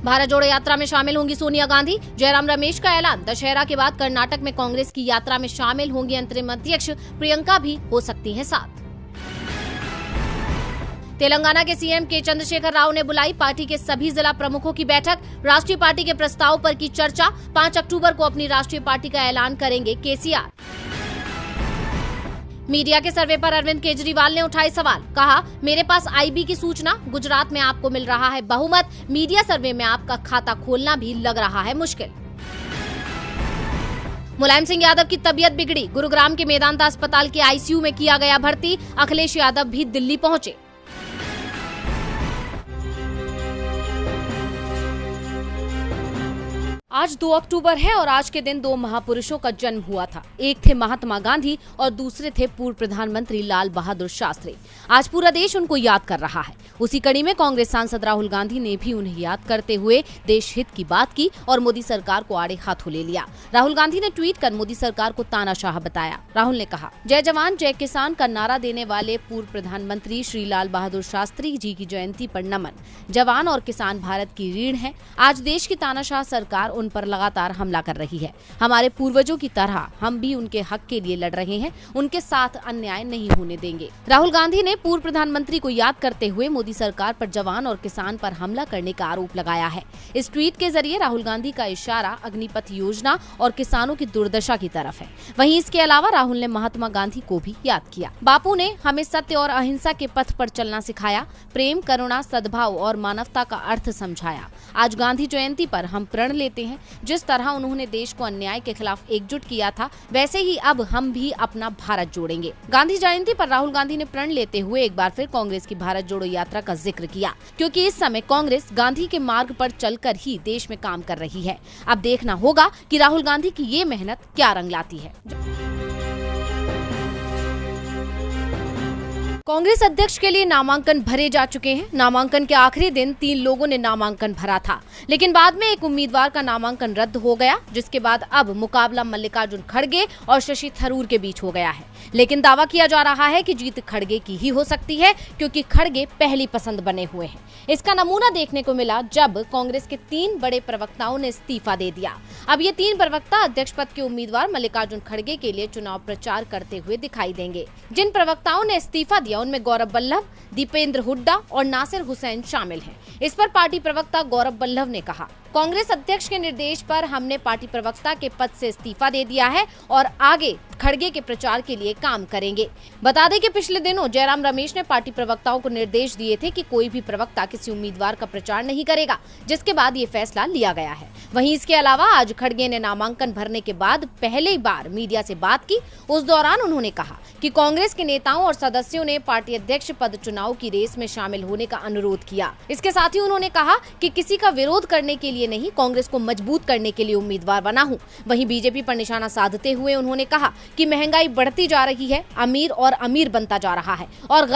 भारत जोड़ो यात्रा में शामिल होंगी सोनिया गांधी, जयराम रमेश का ऐलान। दशहरा के बाद कर्नाटक में कांग्रेस की यात्रा में शामिल होंगी अंतरिम अध्यक्ष, प्रियंका भी हो सकती हैं साथ। तेलंगाना के सीएम के चंद्रशेखर राव ने बुलाई पार्टी के सभी जिला प्रमुखों की बैठक। राष्ट्रीय पार्टी के प्रस्ताव पर की चर्चा। 5 अक्टूबर को अपनी राष्ट्रीय पार्टी का ऐलान करेंगे केसीआर। मीडिया के सर्वे पर अरविंद केजरीवाल ने उठाए सवाल, कहा मेरे पास आईबी की सूचना, गुजरात में आपको मिल रहा है बहुमत, मीडिया सर्वे में आपका खाता खोलना भी लग रहा है मुश्किल। मुलायम सिंह यादव की तबीयत बिगड़ी, गुरुग्राम के मेदांता अस्पताल के आईसीयू में किया गया भर्ती। अखिलेश यादव भी दिल्ली पहुंचे। आज 2 अक्टूबर है और आज के दिन 2 महापुरुषों का जन्म हुआ था। एक थे महात्मा गांधी और दूसरे थे पूर्व प्रधानमंत्री लाल बहादुर शास्त्री। आज पूरा देश उनको याद कर रहा है। उसी कड़ी में कांग्रेस सांसद राहुल गांधी ने भी उन्हें याद करते हुए देश हित की बात की और मोदी सरकार को आड़े हाथों ले लिया। राहुल गांधी ने ट्वीट कर मोदी सरकार को तानाशाह बताया। राहुल ने कहा, जय जवान जय किसान का नारा देने वाले पूर्व प्रधानमंत्री श्री लाल बहादुर शास्त्री जी की जयंती पर नमन। जवान और किसान भारत की रीढ़ है। आज देश की तानाशाह सरकार उन पर लगातार हमला कर रही है। हमारे पूर्वजों की तरह हम भी उनके हक के लिए लड़ रहे हैं। उनके साथ अन्याय नहीं होने देंगे। राहुल गांधी ने पूर्व प्रधानमंत्री को याद करते हुए मोदी सरकार पर जवान और किसान पर हमला करने का आरोप लगाया है। इस ट्वीट के जरिए राहुल गांधी का इशारा अग्निपथ योजना और किसानों की दुर्दशा की तरफ है। वहीं इसके अलावा राहुल ने महात्मा गांधी को भी याद किया। बापू ने हमें सत्य और अहिंसा के पथ पर चलना सिखाया, प्रेम, करुणा, सद्भाव और मानवता का अर्थ समझाया। आज गांधी जयंती पर हम प्रण लेते हैं, जिस तरह उन्होंने देश को अन्याय के खिलाफ एकजुट किया था, वैसे ही अब हम भी अपना भारत जोड़ेंगे। गांधी जयंती पर राहुल गांधी ने प्रण लेते हुए एक बार फिर कांग्रेस की भारत जोड़ो यात्रा का जिक्र किया, क्योंकि इस समय कांग्रेस गांधी के मार्ग पर चलकर ही देश में काम कर रही है। अब देखना होगा कि राहुल गांधी की ये मेहनत क्या रंग लाती है। कांग्रेस अध्यक्ष के लिए नामांकन भरे जा चुके हैं। नामांकन के आखिरी दिन 3 लोगों ने नामांकन भरा था, लेकिन बाद में एक उम्मीदवार का नामांकन रद्द हो गया, जिसके बाद अब मुकाबला मल्लिकार्जुन खड़गे और शशि थरूर के बीच हो गया है। लेकिन दावा किया जा रहा है कि जीत खड़गे की ही हो सकती है, क्योंकि खड़गे पहली पसंद बने हुए हैं। इसका नमूना देखने को मिला जब कांग्रेस के 3 बड़े प्रवक्ताओं ने इस्तीफा दे दिया। अब ये 3 प्रवक्ता अध्यक्ष पद के उम्मीदवार मल्लिकार्जुन खड़गे के लिए चुनाव प्रचार करते हुए दिखाई देंगे। जिन प्रवक्ताओं ने इस्तीफा दिया उनमें गौरव बल्लभ, दीपेंद्र हुड्डा और नासिर हुसैन शामिल हैं। इस पर पार्टी प्रवक्ता गौरव बल्लभ ने कहा, कांग्रेस अध्यक्ष के निर्देश पर हमने पार्टी प्रवक्ता के पद से इस्तीफा दे दिया है और आगे खड़गे के प्रचार के लिए काम करेंगे। बता दें कि पिछले दिनों जयराम रमेश ने पार्टी प्रवक्ताओं को निर्देश दिए थे कि कोई भी प्रवक्ता किसी उम्मीदवार का प्रचार नहीं करेगा, जिसके बाद ये फैसला लिया गया है। वहीं इसके अलावा आज खड़गे ने नामांकन भरने के बाद पहली बार मीडिया से बात की। उस दौरान उन्होंने कहा कि कांग्रेस के नेताओं और सदस्यों ने पार्टी अध्यक्ष पद चुनाव की रेस में शामिल होने का अनुरोध किया। इसके साथ ही उन्होंने कहा कि किसी का विरोध करने के लिए नहीं, कांग्रेस को मजबूत करने के लिए उम्मीदवार बना हूं। वहीं बीजेपी पर निशाना साधते हुए उन्होंने कहा कि महंगाई बढ़ती जा रही है, अमीर और अमीर बनता जा रहा है और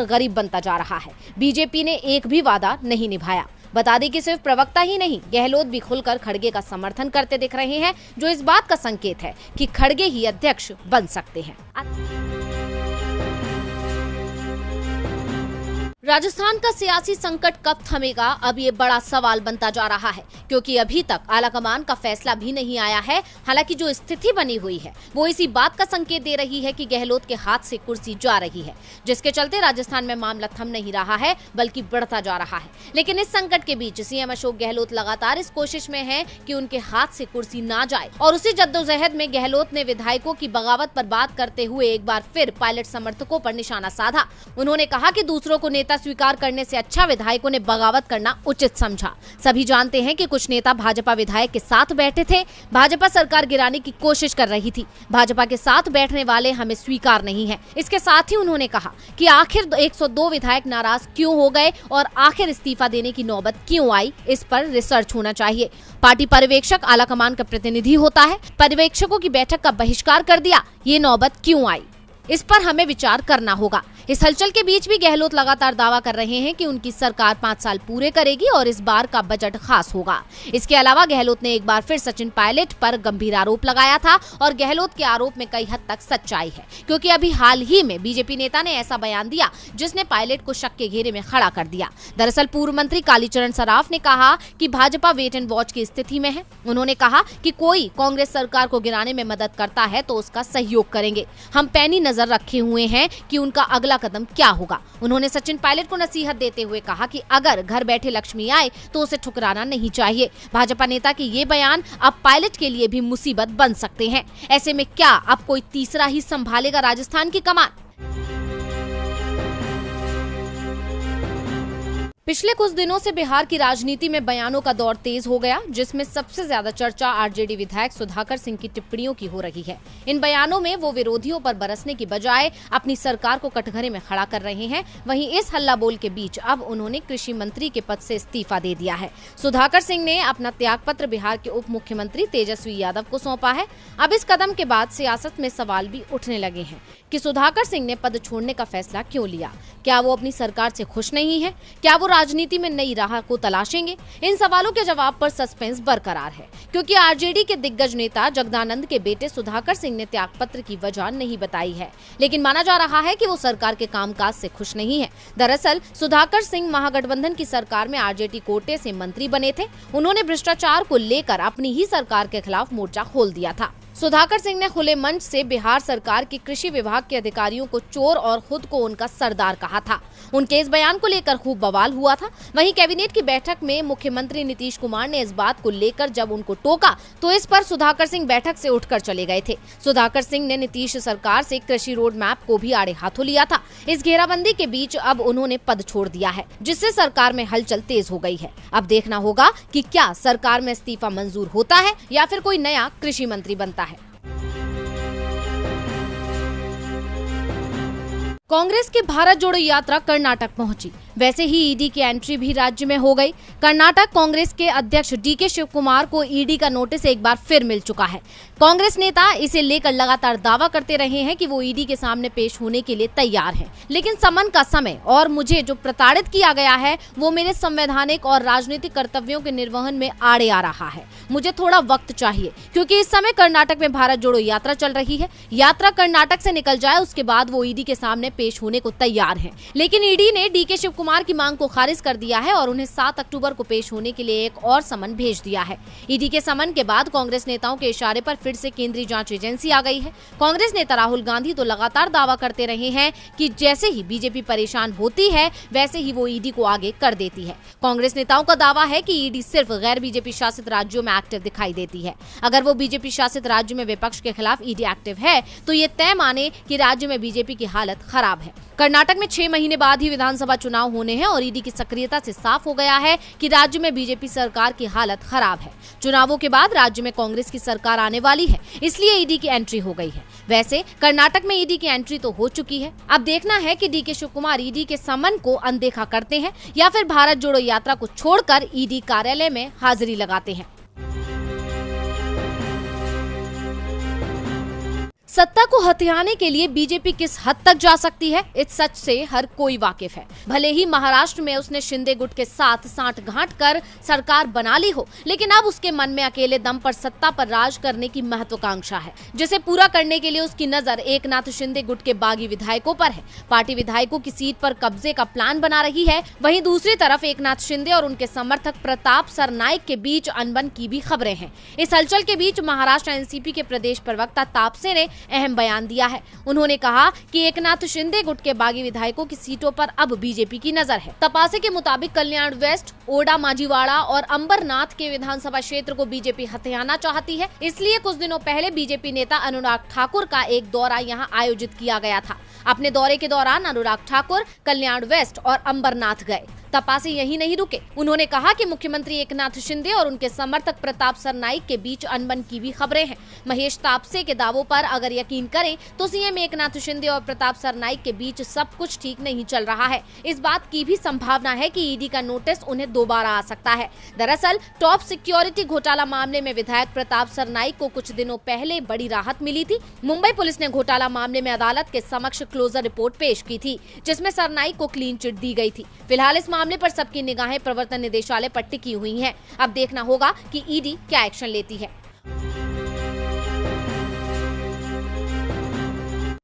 गरीब बनता जा रहा है। बीजेपी ने एक भी वादा नहीं निभाया। बता दें कि सिर्फ प्रवक्ता ही नहीं, गहलोत भी खुलकर खड़गे का समर्थन करते दिख रहे हैं, जो इस बात का संकेत है कि खड़गे ही अध्यक्ष बन सकते हैं। राजस्थान का सियासी संकट कब थमेगा, अब ये बड़ा सवाल बनता जा रहा है, क्योंकि अभी तक आलाकमान का फैसला भी नहीं आया है। हालांकि जो स्थिति बनी हुई है वो इसी बात का संकेत दे रही है कि गहलोत के हाथ से कुर्सी जा रही है, जिसके चलते राजस्थान में मामला थम नहीं रहा है बल्कि बढ़ता जा रहा है। लेकिन इस संकट के बीच सीएम अशोक गहलोत लगातार इस कोशिश में है कि उनके हाथ से कुर्सी ना जाए, और उसी जद्दोजहद में गहलोत ने विधायकों की बगावत पर बात करते हुए एक बार फिर पायलट समर्थकों पर निशाना साधा। उन्होंने कहा कि दूसरों को नेता स्वीकार करने से अच्छा विधायकों ने बगावत करना उचित समझा। सभी जानते हैं कि कुछ नेता भाजपा विधायक के साथ बैठे थे, भाजपा सरकार गिराने की कोशिश कर रही थी। भाजपा के साथ बैठने वाले हमें स्वीकार नहीं है। इसके साथ ही उन्होंने कहा कि आखिर 102 विधायक नाराज क्यों हो गए और आखिर इस्तीफा देने की नौबत क्यों आई, इस पर रिसर्च होना चाहिए। पार्टी पर्यवेक्षक आलाकमान का प्रतिनिधि होता है, पर्यवेक्षकों की बैठक का बहिष्कार कर दिया, ये नौबत क्यों आई, इस पर हमें विचार करना होगा। इस हलचल के बीच भी गहलोत लगातार दावा कर रहे हैं कि उनकी सरकार 5 साल पूरे करेगी और इस बार का बजट खास होगा। इसके अलावा गहलोत ने एक बार फिर सचिन पायलट पर गंभीर आरोप लगाया था और गहलोत के आरोप में कई हद तक सच्चाई है, क्योंकि अभी हाल ही में बीजेपी नेता ने ऐसा बयान दिया जिसने पायलट को शक के घेरे में खड़ा कर दिया। दरअसल पूर्व मंत्री कालीचरण सराफ ने कहा कि भाजपा वेट एंड वॉच की स्थिति में है। उन्होंने कहा कि कोई कांग्रेस सरकार को गिराने में मदद करता है तो उसका सहयोग करेंगे। हम पैनी नजर रखे हुए हैं कि उनका अगला कदम क्या होगा। उन्होंने सचिन पायलट को नसीहत देते हुए कहा कि अगर घर बैठे लक्ष्मी आए तो उसे ठुकराना नहीं चाहिए। भाजपा नेता के ये बयान अब पायलट के लिए भी मुसीबत बन सकते हैं। ऐसे में क्या अब कोई तीसरा ही संभालेगा राजस्थान की कमान? पिछले कुछ दिनों से बिहार की राजनीति में बयानों का दौर तेज हो गया, जिसमें सबसे ज्यादा चर्चा आरजेडी विधायक सुधाकर सिंह की टिप्पणियों की हो रही है। इन बयानों में वो विरोधियों पर बरसने की बजाय अपनी सरकार को कटघरे में खड़ा कर रहे हैं। वहीं इस हल्ला बोल के बीच अब उन्होंने कृषि मंत्री के पद से इस्तीफा दे दिया है। सुधाकर सिंह ने अपना त्यागपत्र बिहार के उप मुख्यमंत्री तेजस्वी यादव को सौंपा है। अब इस कदम के बाद सियासत में सवाल भी उठने लगे हैं कि सुधाकर सिंह ने पद छोड़ने का फैसला क्यों लिया। क्या वो अपनी सरकार से खुश नहीं है? क्या वो राजनीति में नई राह को तलाशेंगे? इन सवालों के जवाब पर सस्पेंस बरकरार है, क्योंकि आरजेडी के दिग्गज नेता जगदानंद के बेटे सुधाकर सिंह ने त्यागपत्र की वजह नहीं बताई है, लेकिन माना जा रहा है कि वो सरकार के कामकाज से खुश नहीं है। दरअसल सुधाकर सिंह महागठबंधन की सरकार में आरजेडी कोटे से मंत्री बने थे। उन्होंने भ्रष्टाचार को लेकर अपनी ही सरकार के खिलाफ मोर्चा खोल दिया था। सुधाकर सिंह ने खुले मंच से बिहार सरकार के कृषि विभाग के अधिकारियों को चोर और खुद को उनका सरदार कहा था। उनके इस बयान को लेकर खूब बवाल हुआ था। वहीं कैबिनेट की बैठक में मुख्यमंत्री नीतीश कुमार ने इस बात को लेकर जब उनको टोका तो इस पर सुधाकर सिंह बैठक से उठकर चले गए थे। सुधाकर सिंह ने नीतीश सरकार से कृषि रोड मैप को भी आड़े हाथों लिया था। इस घेराबंदी के बीच अब उन्होंने पद छोड़ दिया है, जिससे सरकार में हलचल तेज हो गई है। अब देखना होगा कि क्या सरकार में इस्तीफा मंजूर होता है या फिर कोई नया कृषि मंत्री बनता है। कांग्रेस की भारत जोड़ो यात्रा कर्नाटक पहुंची। वैसे ही ईडी की एंट्री भी राज्य में हो गई। कर्नाटक कांग्रेस के अध्यक्ष डीके शिव कुमार को ईडी का नोटिस एक बार फिर मिल चुका है। कांग्रेस नेता इसे लेकर लगातार दावा करते रहे हैं कि वो ईडी के सामने पेश होने के लिए तैयार हैं, लेकिन समन का समय और मुझे जो प्रताड़ित किया गया है वो मेरे संवैधानिक और राजनीतिक कर्तव्यों के निर्वहन में आड़े आ रहा है। मुझे थोड़ा वक्त चाहिए, क्योंकि इस समय कर्नाटक में भारत जोड़ो यात्रा चल रही है। यात्रा कर्नाटक से निकल जाए उसके बाद वो ईडी के सामने पेश होने को तैयार हैं। लेकिन ईडी ने डीके शिव कुमार की मांग को खारिज कर दिया है और उन्हें 7 अक्टूबर को पेश होने के लिए एक और समन भेज दिया है। ईडी के समन के बाद कांग्रेस नेताओं के इशारे पर फिर से केंद्रीय जांच एजेंसी आ गई है। कांग्रेस नेता राहुल गांधी तो लगातार दावा करते रहे हैं कि जैसे ही बीजेपी परेशान होती है वैसे ही वो ईडी को आगे कर देती है। कांग्रेस नेताओं का दावा है कि ईडी सिर्फ गैर बीजेपी शासित राज्यों में एक्टिव दिखाई देती है। अगर वो बीजेपी शासित राज्य में विपक्ष के खिलाफ ईडी एक्टिव है तो ये तय माने कि राज्य में बीजेपी की हालत खराब है। कर्नाटक में 6 महीने बाद ही विधानसभा चुनाव होने हैं और ईडी की सक्रियता से साफ हो गया है कि राज्य में बीजेपी सरकार की हालत खराब है। चुनावों के बाद राज्य में कांग्रेस की सरकार आने वाली है, इसलिए ईडी की एंट्री हो गई है। वैसे कर्नाटक में ईडी की एंट्री तो हो चुकी है। अब देखना है कि डीके शिव कुमार ईडी के समन को अनदेखा करते हैं या फिर भारत जोड़ो यात्रा को छोड़कर ईडी कार्यालय में हाजिरी लगाते हैं। सत्ता को हथियाने के लिए बीजेपी किस हद तक जा सकती है, इस सच से हर कोई वाकिफ है। भले ही महाराष्ट्र में उसने शिंदे गुट के साथ सांठगांठ कर सरकार बना ली हो, लेकिन अब उसके मन में अकेले दम पर सत्ता पर राज करने की महत्वाकांक्षा है, जिसे पूरा करने के लिए उसकी नजर एकनाथ शिंदे गुट के बागी विधायकों पर है। पार्टी विधायकों की सीट पर कब्जे का प्लान बना रही है। वहीं दूसरी तरफ एकनाथ शिंदे और उनके समर्थक प्रताप सरनाइक के बीच अनबन की भी खबरें हैं। इस हलचल के बीच महाराष्ट्र एनसीपी के प्रदेश प्रवक्ता तापसे ने अहम बयान दिया है। उन्होंने कहा कि एकनाथ शिंदे गुट के बागी विधायकों की सीटों पर अब बीजेपी की नजर है। तपासे के मुताबिक कल्याण वेस्ट, ओडा माजीवाड़ा और अंबरनाथ के विधानसभा क्षेत्र को बीजेपी हथियाना चाहती है। इसलिए कुछ दिनों पहले बीजेपी नेता अनुराग ठाकुर का एक दौरा यहां आयोजित किया गया था। अपने दौरे के दौरान अनुराग ठाकुर कल्याण वेस्ट और अंबरनाथ गए। तपासे यही नहीं रुके। उन्होंने कहा कि मुख्यमंत्री एकनाथ शिंदे और उनके समर्थक प्रताप सरनाईक के बीच अनबन की भी खबरें हैं। महेश तापसे के दावों पर अगर यकीन करें तो सीएम एकनाथ शिंदे और प्रताप सरनाईक के बीच सब कुछ ठीक नहीं चल रहा है। इस बात की भी संभावना है कि ईडी का नोटिस उन्हें दोबारा आ सकता है। दरअसल टॉप सिक्योरिटी घोटाला मामले में विधायक प्रताप सरनाईक को कुछ दिनों पहले बड़ी राहत मिली थी। मुंबई पुलिस ने घोटाला मामले में अदालत के समक्ष क्लोजर रिपोर्ट पेश की थी, जिसमें सरनाईक को क्लीन चिट दी गई थी। फिलहाल इस मामले पर सबकी निगाहें प्रवर्तन निदेशालय पर टिकी हुई हैं। अब देखना होगा कि ईडी क्या एक्शन लेती है।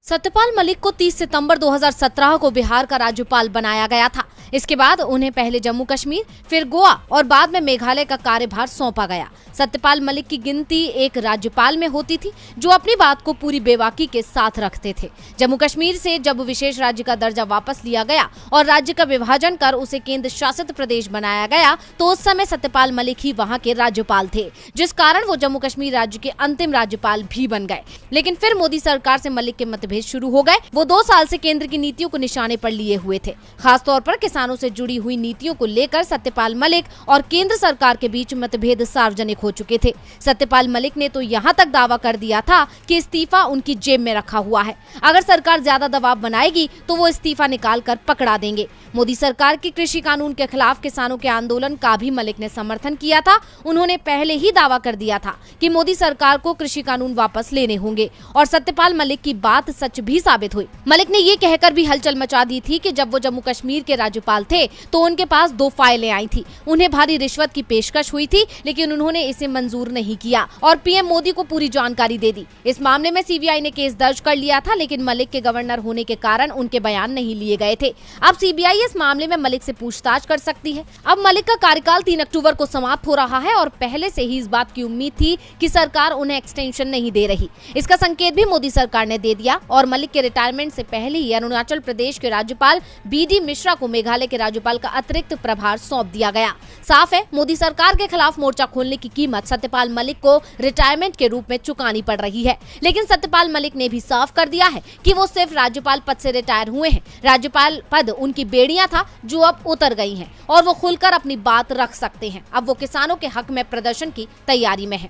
सत्यपाल मलिक को 30 सितंबर 2017 को बिहार का राज्यपाल बनाया गया था। इसके बाद उन्हें पहले जम्मू कश्मीर, फिर गोवा और बाद में मेघालय का कार्यभार सौंपा गया। सत्यपाल मलिक की गिनती एक राज्यपाल में होती थी जो अपनी बात को पूरी बेबाकी के साथ रखते थे। जम्मू कश्मीर से जब विशेष राज्य का दर्जा वापस लिया गया और राज्य का विभाजन कर उसे केंद्र शासित प्रदेश बनाया गया तो उस समय सत्यपाल मलिक ही वहां के राज्यपाल थे, जिस कारण वो जम्मू कश्मीर राज्य के अंतिम राज्यपाल भी बन गए। लेकिन फिर मोदी सरकार से मलिक के मतभेद शुरू हो गए। वो 2 साल से केंद्र की नीतियों को निशाने पर लिए हुए थे। खासतौर पर किसानों से जुड़ी हुई नीतियों को लेकर सत्यपाल मलिक और केंद्र सरकार के बीच मतभेद सार्वजनिक हो चुके थे। सत्यपाल मलिक ने तो यहाँ तक दावा कर दिया था कि इस्तीफा उनकी जेब में रखा हुआ है। अगर सरकार ज्यादा दबाव बनाएगी तो वो इस्तीफा निकाल कर पकड़ा देंगे। मोदी सरकार के कृषि कानून के खिलाफ किसानों के आंदोलन का भी मलिक ने समर्थन किया था। उन्होंने पहले ही दावा कर दिया था कि मोदी सरकार को कृषि कानून वापस लेने होंगे और सत्यपाल मलिक की बात सच भी साबित हुई। मलिक ने ये कहकर भी हलचल मचा दी थी कि जब वो जम्मू कश्मीर के राज्यपाल थे तो उनके पास 2 फाइलें आई थी। उन्हें भारी रिश्वत की पेशकश हुई थी, लेकिन उन्होंने इसे मंजूर नहीं किया और पीएम मोदी को पूरी जानकारी दे दी। इस मामले में सीबीआई ने केस दर्ज कर लिया था, लेकिन मलिक के गवर्नर होने के कारण उनके बयान नहीं लिए गए थे। अब सीबीआई इस मामले में मलिक से पूछताछ कर सकती है। अब मलिक का कार्यकाल 3 अक्टूबर को समाप्त हो रहा है और पहले से ही इस बात की उम्मीद थी कि सरकार उन्हें एक्सटेंशन नहीं दे रही। इसका संकेत भी मोदी सरकार ने दे दिया और मलिक के रिटायरमेंट से पहले ही अरुणाचल प्रदेश के राज्यपाल बीडी मिश्रा को मेघालय के राज्यपाल का अतिरिक्त प्रभार सौंप दिया गया। साफ है, मोदी सरकार के खिलाफ मोर्चा खोलने की कीमत सत्यपाल मलिक को रिटायरमेंट के रूप में चुकानी पड़ रही है। लेकिन सत्यपाल मलिक ने भी साफ कर दिया है कि वो सिर्फ राज्यपाल पद से रिटायर हुए हैं। राज्यपाल पद उनकी बेड़ियां था जो अब उतर गई हैं और वो खुलकर अपनी बात रख सकते हैं। अब वो किसानों के हक में प्रदर्शन की तैयारी में है।